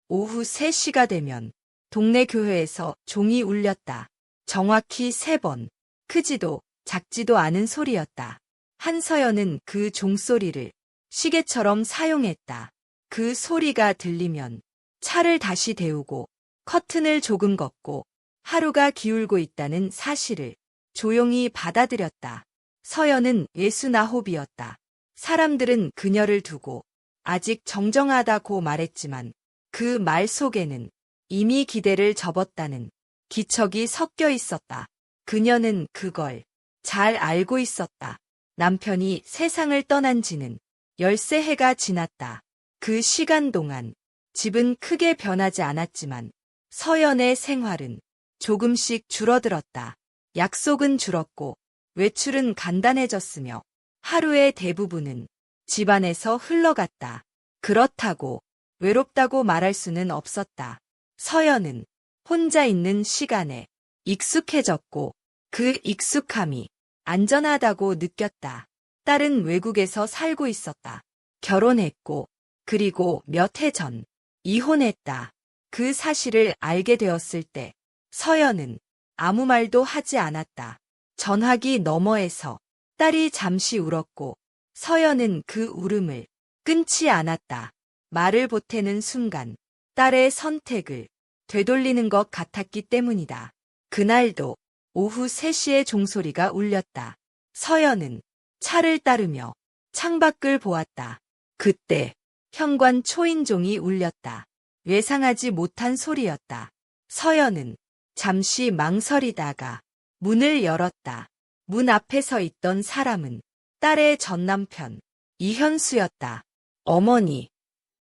오후 3시가 되면 동네 교회에서 종이 울렸다. 정확히 3번. 크지도 작지도 않은 소리였다. 한서연은 그 종소리를 시계처럼 사용했다. 그 소리가 들리면 차를 다시 데우고 커튼을 조금 걷고 하루가 기울고 있다는 사실을 조용히 받아들였다. 서연은 69이었다. 사람들은 그녀를 두고 아직 정정하다고 말했지만 그 말 속에는 이미 기대를 접었다는 기척이 섞여 있었다. 그녀는 그걸 잘 알고 있었다. 남편이 세상을 떠난 지는 13해가 지났다. 그 시간 동안 집은 크게 변하지 않았지만 서연의 생활은 조금씩 줄어들었다. 약속은 줄었고 외출은 간단해졌으며 하루의 대부분은 집안에서 흘러갔다. 그렇다고 외롭다고 말할 수는 없었다. 서연은 혼자 있는 시간에 익숙해졌고 그 익숙함이 안전하다고 느꼈다. 딸은 외국에서 살고 있었다. 결혼했고 그리고 몇 해 전 이혼했다. 그 사실을 알게 되었을 때 서연은 아무 말도 하지 않았다. 전화기 너머에서 딸이 잠시 울었고 서연은 그 울음을 끊지 않았다. 말을 보태는 순간 딸의 선택을 되돌리는 것 같았기 때문이다. 그날도 오후 3시에 종소리가 울렸다. 서연은 차를 따르며 창밖을 보았다. 그때 현관 초인종이 울렸다. 예상하지 못한 소리였다. 서연은 잠시 망설이다가 문을 열었다. 문 앞에 서 있던 사람은 딸의 전남편 이현수였다. 어머니.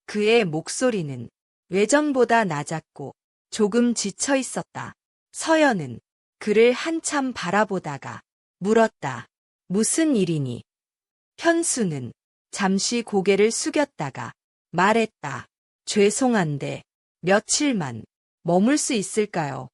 그의 목소리는 외전보다 낮았고 조금 지쳐 있었다. 서연은 그를 한참 바라보다가 물었다. 무슨 일이니? 현수는 잠시 고개를 숙였다가 말했다. 죄송한데 며칠만 머물 수 있을까요?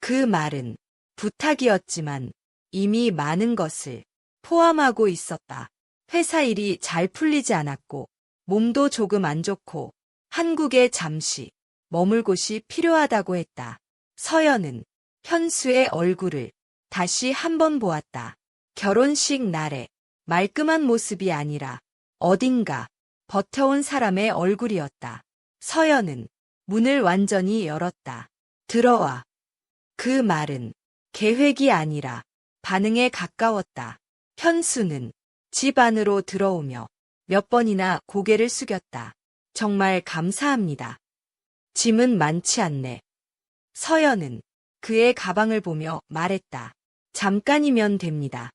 그 말은 부탁이었지만 이미 많은 것을 포함하고 있었다. 회사 일이 잘 풀리지 않았고 몸도 조금 안 좋고 한국에 잠시 머물 곳이 필요하다고 했다. 서연은 현수의 얼굴을 다시 한번 보았다. 결혼식 날에 말끔한 모습이 아니라 어딘가 버텨온 사람의 얼굴이었다. 서연은 문을 완전히 열었다. 들어와. 그 말은 계획이 아니라 반응에 가까웠다. 현수는 집 안으로 들어오며 몇 번이나 고개를 숙였다. 정말 감사합니다. 짐은 많지 않네. 서연은 그의 가방을 보며 말했다. 잠깐이면 됩니다.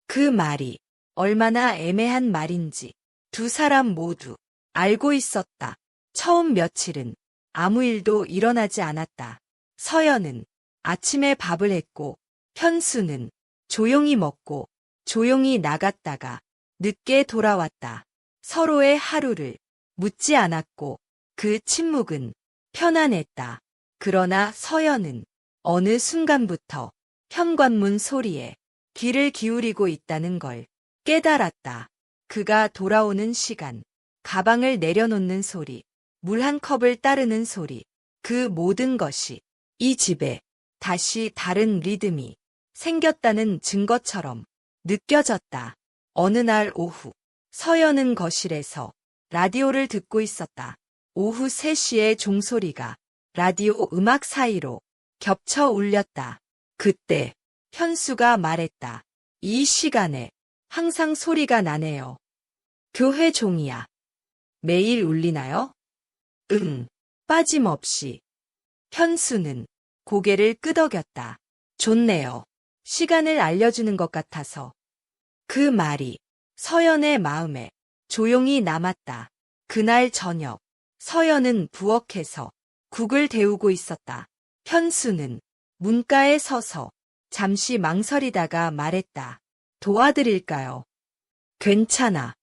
그 말이 얼마나 애매한 말인지 두 사람 모두 알고 있었다. 처음 며칠은 아무 일도 일어나지 않았다. 서연은 아침에 밥을 했고 현수는 조용히 먹고 조용히 나갔다가 늦게 돌아왔다. 서로의 하루를 묻지 않았고 그 침묵은 편안했다. 그러나 서연은 어느 순간부터 현관문 소리에 귀를 기울이고 있다는 걸 깨달았다. 그가 돌아오는 시간, 가방을 내려놓는 소리, 물 한 컵을 따르는 소리, 그 모든 것이 이 집에 다시 다른 리듬이 생겼다는 증거처럼 느껴졌다. 어느 날 오후, 서연은 거실에서 라디오를 듣고 있었다. 오후 3시의 종소리가 라디오 음악 사이로 겹쳐 울렸다. 그때 현수가 말했다. 이 시간에 항상 소리가 나네요. 교회 종이야. 매일 울리나요? 응, 빠짐없이. 현수는 고개를 끄덕였다. 좋네요. 시간을 알려주는 것 같아서. 그 말이 서연의 마음에 조용히 남았다. 그날 저녁, 서연은 부엌에서 국을 데우고 있었다. 현수는 문가에 서서 잠시 망설이다가 말했다. 도와드릴까요? 괜찮아.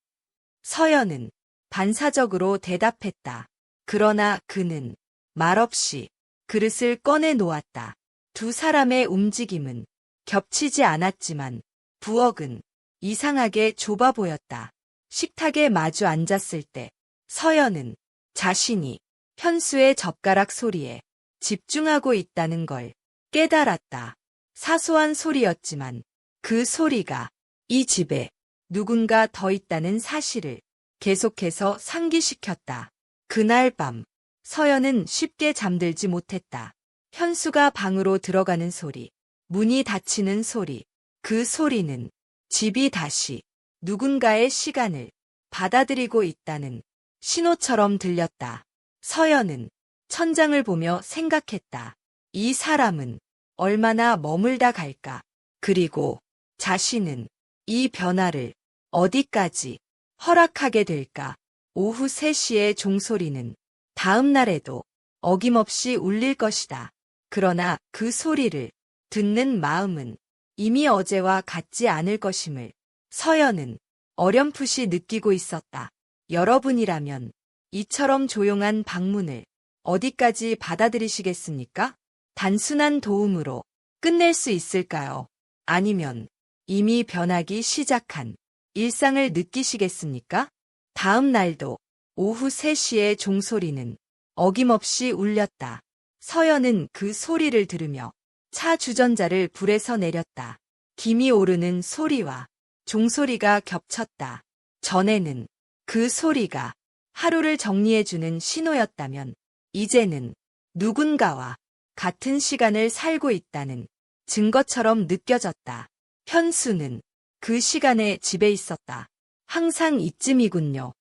서연은 반사적으로 대답했다. 그러나 그는 말없이 그릇을 꺼내 놓았다. 두 사람의 움직임은 겹치지 않았지만 부엌은 이상하게 좁아 보였다. 식탁에 마주 앉았을 때 서연은 자신이 현수의 젓가락 소리에 집중하고 있다는 걸 깨달았다. 사소한 소리였지만 그 소리가 이 집에 누군가 더 있다는 사실을 계속해서 상기시켰다. 그날 밤 서연은 쉽게 잠들지 못했다. 현수가 방으로 들어가는 소리, 문이 닫히는 소리, 그 소리는 집이 다시 누군가의 시간을 받아들이고 있다는 신호처럼 들렸다. 서연은 천장을 보며 생각했다. 이 사람은 얼마나 머물다 갈까? 그리고 자신은 이 변화를 어디까지 허락하게 될까? 오후 3시의 종소리는 다음 날에도 어김없이 울릴 것이다. 그러나 그 소리를 듣는 마음은 이미 어제와 같지 않을 것임을 서연은 어렴풋이 느끼고 있었다. 여러분이라면 이처럼 조용한 방문을 어디까지 받아들이시겠습니까? 단순한 도움으로 끝낼 수 있을까요? 아니면 이미 변하기 시작한 일상을 느끼시겠습니까? 다음 날도 오후 3시의 종소리는 어김없이 울렸다. 서연은 그 소리를 들으며 차 주전자를 불에서 내렸다. 김이 오르는 소리와 종소리가 겹쳤다. 전에는 그 소리가 하루를 정리해주는 신호였다면 이제는 누군가와 같은 시간을 살고 있다는 증거처럼 느껴졌다. 현수는 그 시간에 집에 있었다. 항상 이쯤이군요.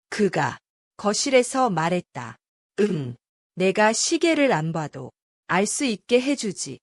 그가 거실에서 말했다. 내가 시계를 안 봐도 알 수 있게 해주지.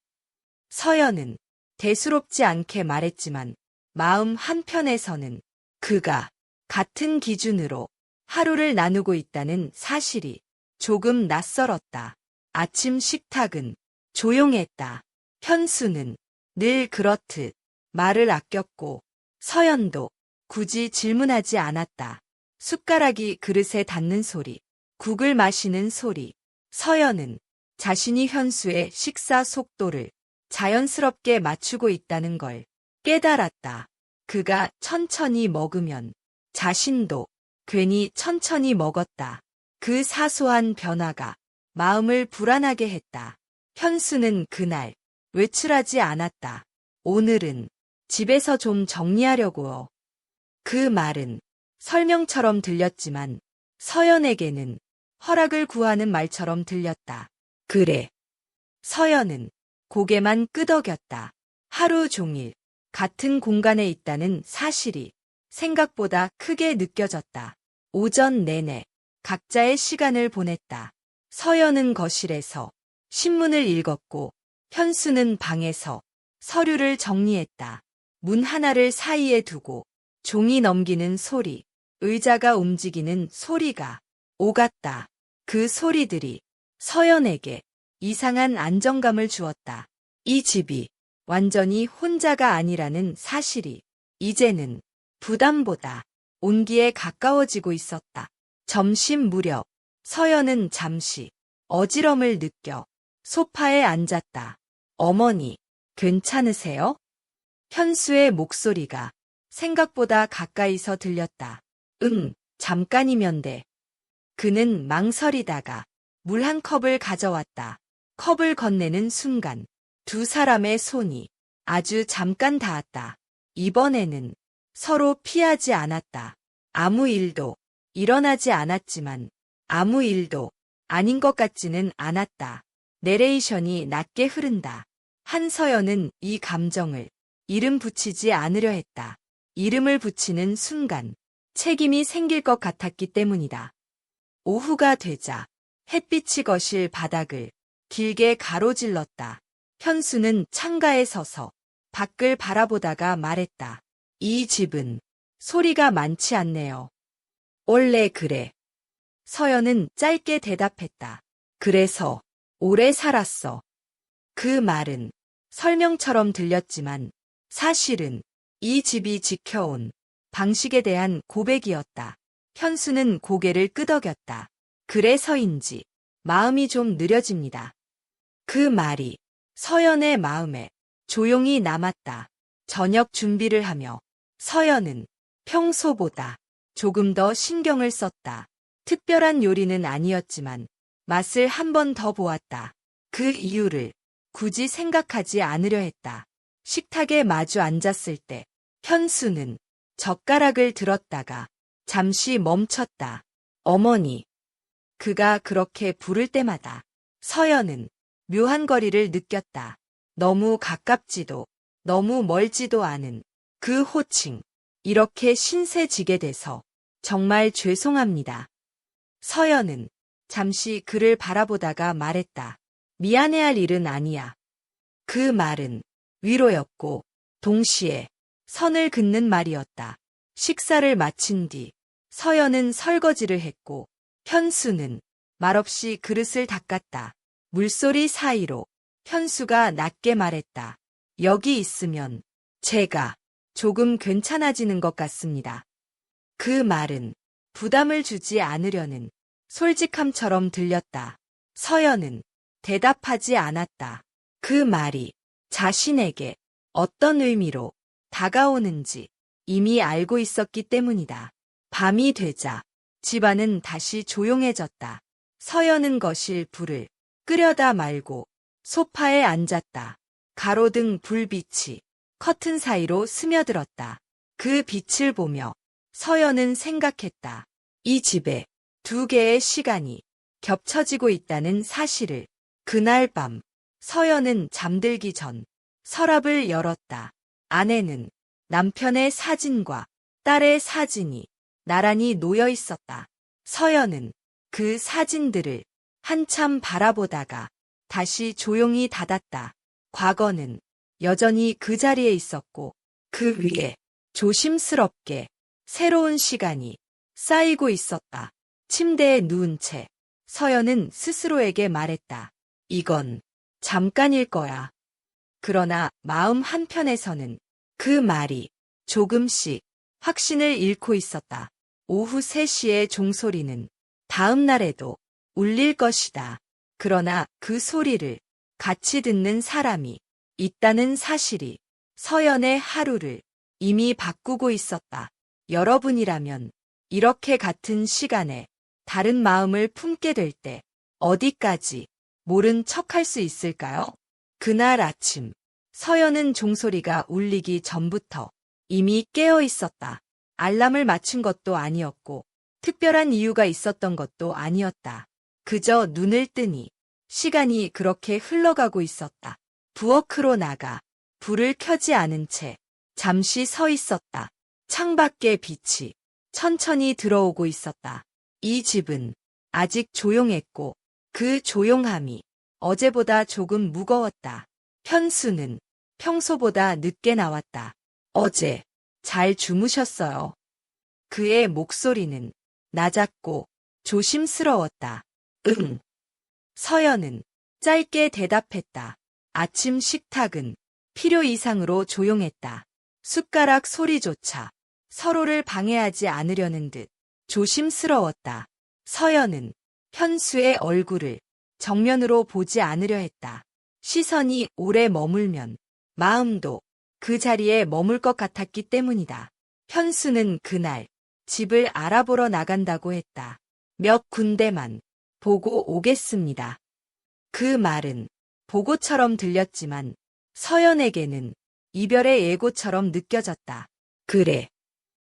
서연은 대수롭지 않게 말했지만 마음 한편에서는 그가 같은 기준으로 하루를 나누고 있다는 사실이 조금 낯설었다. 아침 식탁은 조용했다. 현수는 늘 그렇듯 말을 아꼈고 서연도 굳이 질문하지 않았다. 숟가락이 그릇에 닿는 소리, 국을 마시는 소리. 서연은 자신이 현수의 식사 속도를 자연스럽게 맞추고 있다는 걸 깨달았다. 그가 천천히 먹으면 자신도 괜히 천천히 먹었다. 그 사소한 변화가 마음을 불안하게 했다. 현수는 그날 외출하지 않았다. 오늘은 집에서 좀 정리하려고요. 그 말은 설명처럼 들렸지만 서연에게는 허락을 구하는 말처럼 들렸다. 그래. 서연은 고개만 끄덕였다. 하루 종일 같은 공간에 있다는 사실이 생각보다 크게 느껴졌다. 오전 내내 각자의 시간을 보냈다. 서연은 거실에서 신문을 읽었고 현수는 방에서 서류를 정리했다. 문 하나를 사이에 두고 종이 넘기는 소리, 의자가 움직이는 소리가 오갔다. 그 소리들이 서연에게 이상한 안정감을 주었다. 이 집이 완전히 혼자가 아니라는 사실이 이제는 부담보다 온기에 가까워지고 있었다. 점심 무렵 서연은 잠시 어지럼을 느껴 소파에 앉았다. 어머니, 괜찮으세요? 현수의 목소리가 생각보다 가까이서 들렸다. 잠깐이면 돼. 그는 망설이다가 물 한 컵을 가져왔다. 컵을 건네는 순간 두 사람의 손이 아주 잠깐 닿았다. 이번에는 서로 피하지 않았다. 아무 일도 일어나지 않았지만 아무 일도 아닌 것 같지는 않았다. 내레이션이 낮게 흐른다. 한서연은 이 감정을 이름 붙이지 않으려 했다. 이름을 붙이는 순간 책임이 생길 것 같았기 때문이다. 오후가 되자 햇빛이 거실 바닥을 길게 가로질렀다. 현수는 창가에 서서 밖을 바라보다가 말했다. 이 집은 소리가 많지 않네요. 원래 그래. 서연은 짧게 대답했다. 그래서 오래 살았어. 그 말은 설명처럼 들렸지만 사실은 이 집이 지켜온 방식에 대한 고백이었다. 현수는 고개를 끄덕였다. 그래서인지 마음이 좀 느려집니다. 그 말이 서연의 마음에 조용히 남았다. 저녁 준비를 하며 서연은 평소보다 조금 더 신경을 썼다. 특별한 요리는 아니었지만 맛을 한 번 더 보았다. 그 이유를 굳이 생각하지 않으려 했다. 식탁에 마주 앉았을 때 현수는 젓가락을 들었다가 잠시 멈췄다. 어머니. 그가 그렇게 부를 때마다 서연은 묘한 거리를 느꼈다. 너무 가깝지도 너무 멀지도 않은 그 호칭. 이렇게 신세지게 돼서 정말 죄송합니다. 서연은 잠시 그를 바라보다가 말했다. 미안해할 일은 아니야. 그 말은 위로였고 동시에 선을 긋는 말이었다. 식사를 마친 뒤 서연은 설거지를 했고 현수는 말없이 그릇을 닦았다. 물소리 사이로 현수가 낮게 말했다. 여기 있으면 제가 조금 괜찮아지는 것 같습니다. 그 말은 부담을 주지 않으려는 솔직함처럼 들렸다. 서연은 대답하지 않았다. 그 말이 자신에게 어떤 의미로 다가오는지 이미 알고 있었기 때문이다. 밤이 되자 집안은 다시 조용해졌다. 서연은 거실 불을 끄려다 말고 소파에 앉았다. 가로등 불빛이 커튼 사이로 스며들었다. 그 빛을 보며 서연은 생각했다. 이 집에 두 개의 시간이 겹쳐지고 있다는 사실을. 그날 밤 서연은 잠들기 전 서랍을 열었다. 안에는 남편의 사진과 딸의 사진이 나란히 놓여 있었다. 서연은 그 사진들을 한참 바라보다가 다시 조용히 닫았다. 과거는 여전히 그 자리에 있었고 그 위에 조심스럽게 새로운 시간이 쌓이고 있었다. 침대에 누운 채 서연은 스스로에게 말했다. 이건 잠깐일 거야. 그러나 마음 한편에서는 그 말이 조금씩 확신을 잃고 있었다. 오후 3시의 종소리는 다음 날에도 울릴 것이다. 그러나 그 소리를 같이 듣는 사람이 있다는 사실이 서연의 하루를 이미 바꾸고 있었다. 여러분이라면 이렇게 같은 시간에 다른 마음을 품게 될 때 어디까지 모른 척할 수 있을까요? 그날 아침 서연은 종소리가 울리기 전부터 이미 깨어 있었다. 알람을 맞춘 것도 아니었고 특별한 이유가 있었던 것도 아니었다. 그저 눈을 뜨니 시간이 그렇게 흘러가고 있었다. 부엌으로 나가 불을 켜지 않은 채 잠시 서 있었다. 창밖의 빛이 천천히 들어오고 있었다. 이 집은 아직 조용했고 그 조용함이 어제보다 조금 무거웠다. 현수는 평소보다 늦게 나왔다. 어제 잘 주무셨어요. 그의 목소리는 낮았고 조심스러웠다. 응. 서연은 짧게 대답했다. 아침 식탁은 필요 이상으로 조용했다. 숟가락 소리조차 서로를 방해하지 않으려는 듯 조심스러웠다. 서연은 현수의 얼굴을 정면으로 보지 않으려 했다. 시선이 오래 머물면 마음도 그 자리에 머물 것 같았기 때문이다. 현수는 그날 집을 알아보러 나간다고 했다. 몇 군데만 보고 오겠습니다. 그 말은 보고처럼 들렸지만 서연에게는 이별의 예고처럼 느껴졌다. 그래.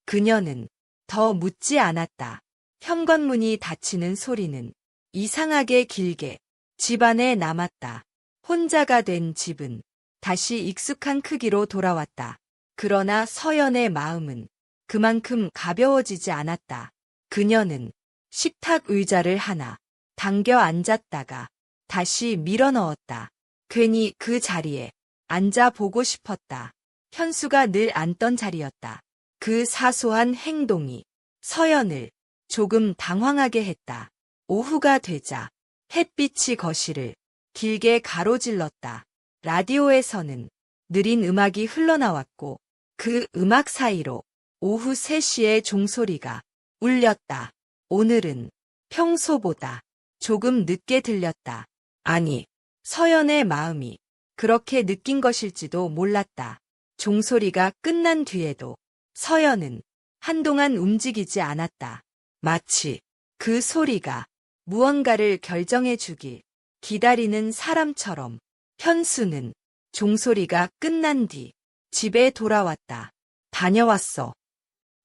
그녀는 더 묻지 않았다. 현관문이 닫히는 소리는 이상하게 길게 집안에 남았다. 혼자가 된 집은 다시 익숙한 크기로 돌아왔다. 그러나 서연의 마음은 그만큼 가벼워지지 않았다. 그녀는 식탁 의자를 하나 당겨 앉았다가 다시 밀어 넣었다. 괜히 그 자리에 앉아 보고 싶었다. 현수가 늘 앉던 자리였다. 그 사소한 행동이 서연을 조금 당황하게 했다. 오후가 되자 햇빛이 거실을 길게 가로질렀다. 라디오에서는 느린 음악이 흘러나왔고 그 음악 사이로 오후 3시의 종소리가 울렸다. 오늘은 평소보다 조금 늦게 들렸다. 아니, 서연의 마음이 그렇게 느낀 것일지도 몰랐다. 종소리가 끝난 뒤에도 서연은 한동안 움직이지 않았다. 마치 그 소리가 무언가를 결정해 주길 기다리는 사람처럼 현수는 종소리가 끝난 뒤 집에 돌아왔다. 다녀왔어.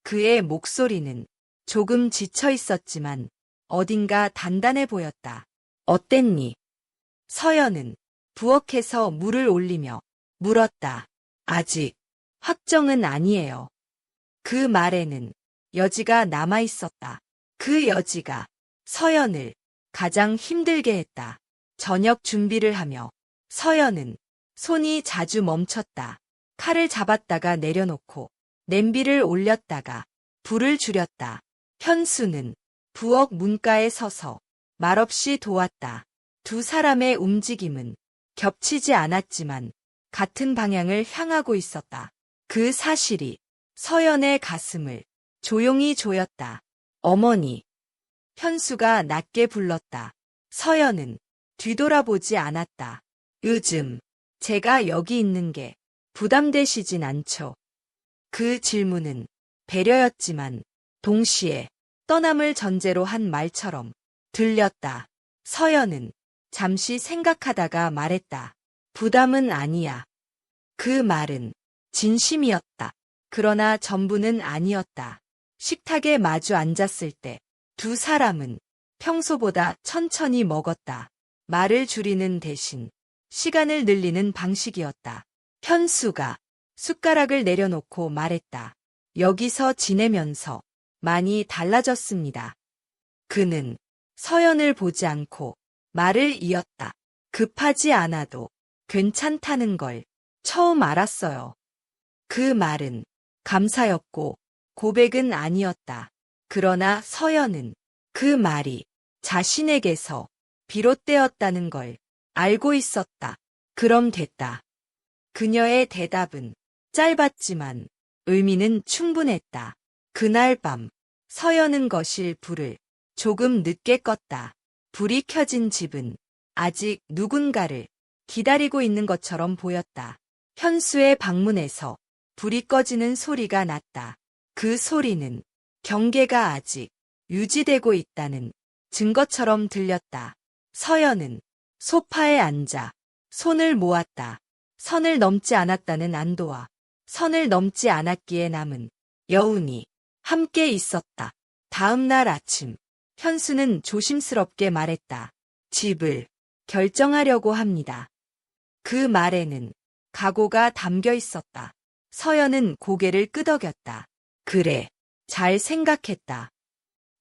그의 목소리는 조금 지쳐 있었지만 어딘가 단단해 보였다. 어땠니? 서연은 부엌에서 물을 올리며 물었다. 아직 확정은 아니에요. 그 말에는 여지가 남아 있었다. 그 여지가 서연을 가장 힘들게 했다. 저녁 준비를 하며 서연은 손이 자주 멈췄다. 칼을 잡았다가 내려놓고 냄비를 올렸다가 불을 줄였다. 현수는 부엌 문가에 서서 말없이 도왔다. 두 사람의 움직임은 겹치지 않았지만 같은 방향을 향하고 있었다. 그 사실이 서연의 가슴을 조용히 조였다. 어머니. 현수가 낮게 불렀다. 서연은 뒤돌아보지 않았다. 요즘 제가 여기 있는 게 부담되시진 않죠? 그 질문은 배려였지만 동시에 떠남을 전제로 한 말처럼 들렸다. 서연은 잠시 생각하다가 말했다. 부담은 아니야. 그 말은 진심이었다. 그러나 전부는 아니었다. 식탁에 마주 앉았을 때 두 사람은 평소보다 천천히 먹었다. 말을 줄이는 대신 시간을 늘리는 방식이었다. 현수가 숟가락을 내려놓고 말했다. 여기서 지내면서 많이 달라졌습니다. 그는 서연을 보지 않고 말을 이었다. 급하지 않아도 괜찮다는 걸 처음 알았어요. 그 말은 감사였고 고백은 아니었다. 그러나 서연은 그 말이 자신에게서 비롯되었다는 걸 알고 있었다. 그럼 됐다. 그녀의 대답은 짧았지만 의미는 충분했다. 그날 밤 서연은 거실 불을 조금 늦게 껐다. 불이 켜진 집은 아직 누군가를 기다리고 있는 것처럼 보였다. 현수의 방문에서 불이 꺼지는 소리가 났다. 그 소리는 경계가 아직 유지되고 있다는 증거처럼 들렸다. 서연은 소파에 앉아 손을 모았다. 선을 넘지 않았다는 안도와 선을 넘지 않았기에 남은 여운이 함께 있었다. 다음 날 아침, 현수는 조심스럽게 말했다. 집을 결정하려고 합니다. 그 말에는 각오가 담겨 있었다. 서연은 고개를 끄덕였다. 그래, 잘 생각했다.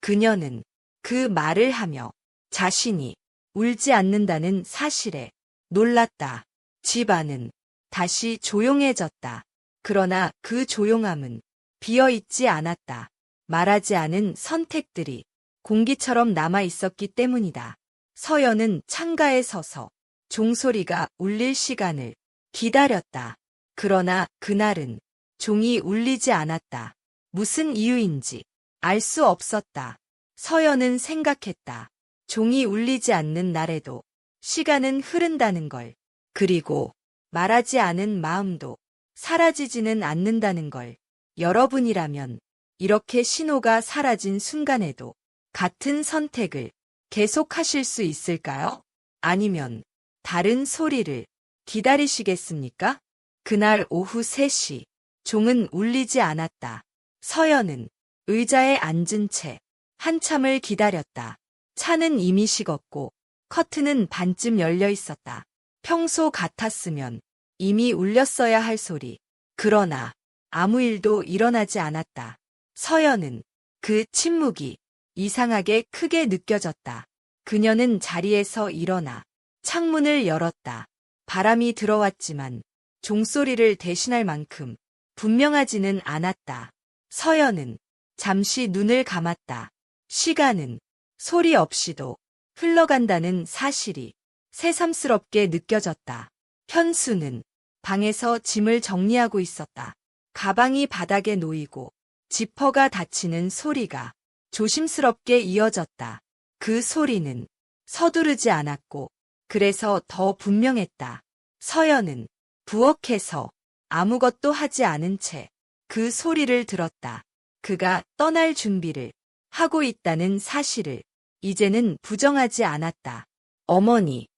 그녀는 그 말을 하며 자신이 울지 않는다는 사실에 놀랐다. 집안은 다시 조용해졌다. 그러나 그 조용함은 비어있지 않았다. 말하지 않은 선택들이 공기처럼 남아 있었기 때문이다. 서연은 창가에 서서 종소리가 울릴 시간을 기다렸다. 그러나 그날은 종이 울리지 않았다. 무슨 이유인지 알 수 없었다. 서연은 생각했다. 종이 울리지 않는 날에도 시간은 흐른다는 걸. 그리고 말하지 않은 마음도 사라지지는 않는다는 걸. 여러분이라면 이렇게 신호가 사라진 순간에도 같은 선택을 계속하실 수 있을까요? 아니면 다른 소리를 기다리시겠습니까? 그날 오후 3시, 종은 울리지 않았다. 서연은 의자에 앉은 채 한참을 기다렸다. 차는 이미 식었고 커튼은 반쯤 열려 있었다. 평소 같았으면 이미 울렸어야 할 소리. 그러나 아무 일도 일어나지 않았다. 서연은 그 침묵이 이상하게 크게 느껴졌다. 그녀는 자리에서 일어나 창문을 열었다. 바람이 들어왔지만 종소리를 대신할 만큼 분명하지는 않았다. 서연은 잠시 눈을 감았다. 시간은 소리 없이도 흘러간다는 사실이 새삼스럽게 느껴졌다. 현수는 방에서 짐을 정리하고 있었다. 가방이 바닥에 놓이고 지퍼가 닫히는 소리가 조심스럽게 이어졌다. 그 소리는 서두르지 않았고 그래서 더 분명했다. 서연은 부엌에서 아무것도 하지 않은 채 그 소리를 들었다. 그가 떠날 준비를 하고 있다는 사실을 이제는 부정하지 않았다. 어머니.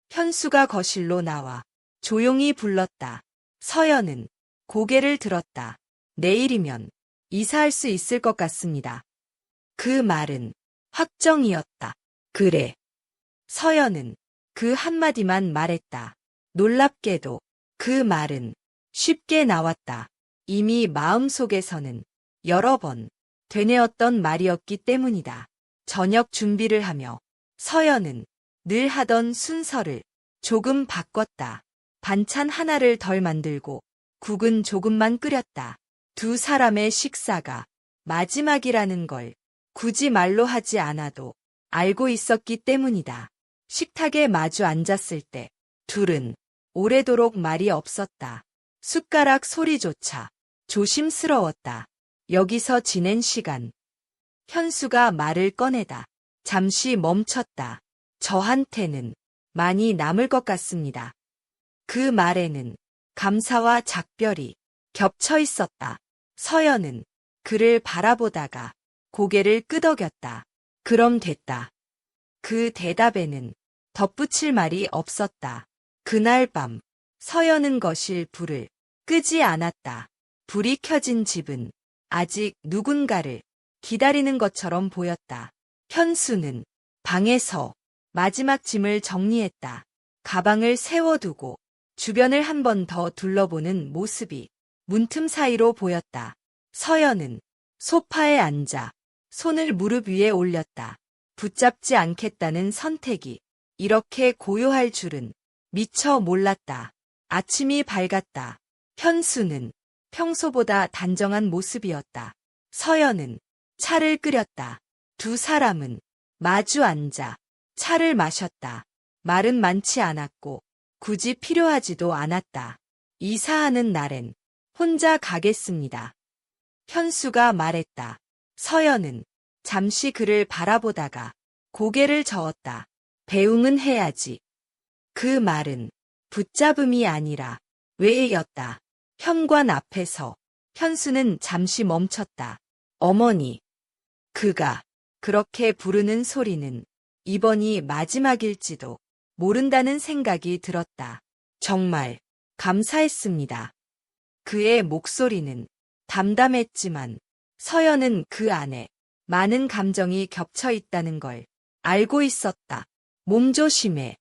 현수가 거실로 나와 조용히 불렀다. 서연은 고개를 들었다. 내일이면 이사할 수 있을 것 같습니다. 그 말은 확정이었다. 그래. 서연은 그 한마디만 말했다. 놀랍게도 그 말은 쉽게 나왔다. 이미 마음속에서는 여러 번 되뇌었던 말이었기 때문이다. 저녁 준비를 하며 서연은 늘 하던 순서를 조금 바꿨다. 반찬 하나를 덜 만들고 국은 조금만 끓였다. 두 사람의 식사가 마지막이라는 걸 굳이 말로 하지 않아도 알고 있었기 때문이다. 식탁에 마주 앉았을 때 둘은 오래도록 말이 없었다. 숟가락 소리조차 조심스러웠다. 여기서 지낸 시간. 현수가 말을 꺼내다 잠시 멈췄다. 저한테는 많이 남을 것 같습니다. 그 말에는 감사와 작별이 겹쳐 있었다. 서연은 그를 바라보다가 고개를 끄덕였다. 그럼 됐다. 그 대답에는 덧붙일 말이 없었다. 그날 밤 서연은 거실 불을 끄지 않았다. 불이 켜진 집은 아직 누군가를 기다리는 것처럼 보였다. 현수는 방에서 마지막 짐을 정리했다. 가방을 세워두고 주변을 한 번 더 둘러보는 모습이 문틈 사이로 보였다. 서연은 소파에 앉아 손을 무릎 위에 올렸다. 붙잡지 않겠다는 선택이 이렇게 고요할 줄은 미처 몰랐다. 아침이 밝았다. 현수는 평소보다 단정한 모습이었다. 서연은 차를 끓였다. 두 사람은 마주 앉아 차를 마셨다. 말은 많지 않았고 굳이 필요하지도 않았다. 이사하는 날엔 혼자 가겠습니다. 현수가 말했다. 서연은 잠시 그를 바라보다가 고개를 저었다. 배웅은 해야지. 그 말은 붙잡음이 아니라 외였다. 현관 앞에서 현수는 잠시 멈췄다. 어머니. 그가 그렇게 부르는 소리는 이번이 마지막일지도 모른다는 생각이 들었다. 정말 감사했습니다. 그의 목소리는 담담했지만 서연은 그 안에 많은 감정이 겹쳐 있다는 걸 알고 있었다. 몸조심해.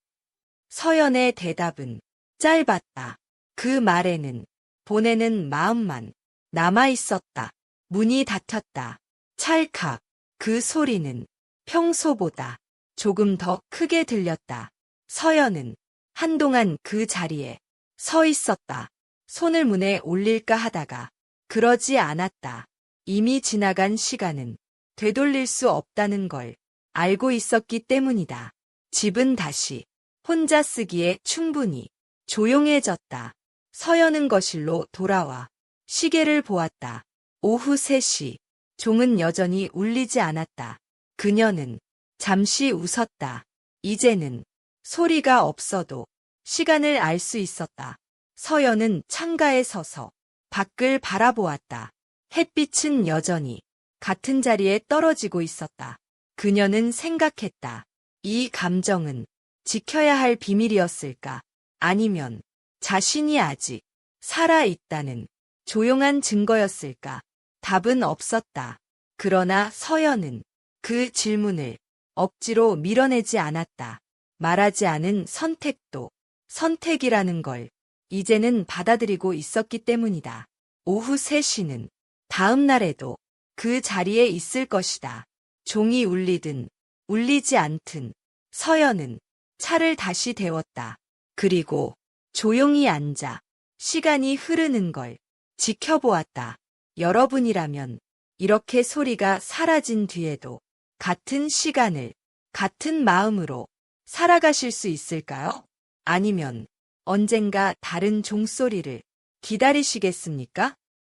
서연의 대답은 짧았다. 그 말에는 보내는 마음만 남아 있었다. 문이 닫혔다. 찰칵. 그 소리는 평소보다 조금 더 크게 들렸다. 서연은 한동안 그 자리에 서 있었다. 손을 문에 올릴까 하다가 그러지 않았다. 이미 지나간 시간은 되돌릴 수 없다는 걸 알고 있었기 때문이다. 집은 다시 혼자 쓰기에 충분히 조용해졌다. 서연은 거실로 돌아와 시계를 보았다. 오후 3시. 종은 여전히 울리지 않았다. 그녀는 잠시 웃었다. 이제는 소리가 없어도 시간을 알 수 있었다. 서연은 창가에 서서 밖을 바라보았다. 햇빛은 여전히 같은 자리에 떨어지고 있었다. 그녀는 생각했다. 이 감정은 지켜야 할 비밀이었을까? 아니면 자신이 아직 살아있다는 조용한 증거였을까? 답은 없었다. 그러나 서연은 그 질문을 억지로 밀어내지 않았다. 말하지 않은 선택도 선택이라는 걸 이제는 받아들이고 있었기 때문이다. 오후 3시는 다음 날에도 그 자리에 있을 것이다. 종이 울리든 울리지 않든 서연은 차를 다시 데웠다. 그리고 조용히 앉아 시간이 흐르는 걸 지켜보았다. 여러분이라면 이렇게 소리가 사라진 뒤에도 같은 시간을 같은 마음으로 살아가실 수 있을까요? 아니면 언젠가 다른 종소리를 기다리시겠습니까?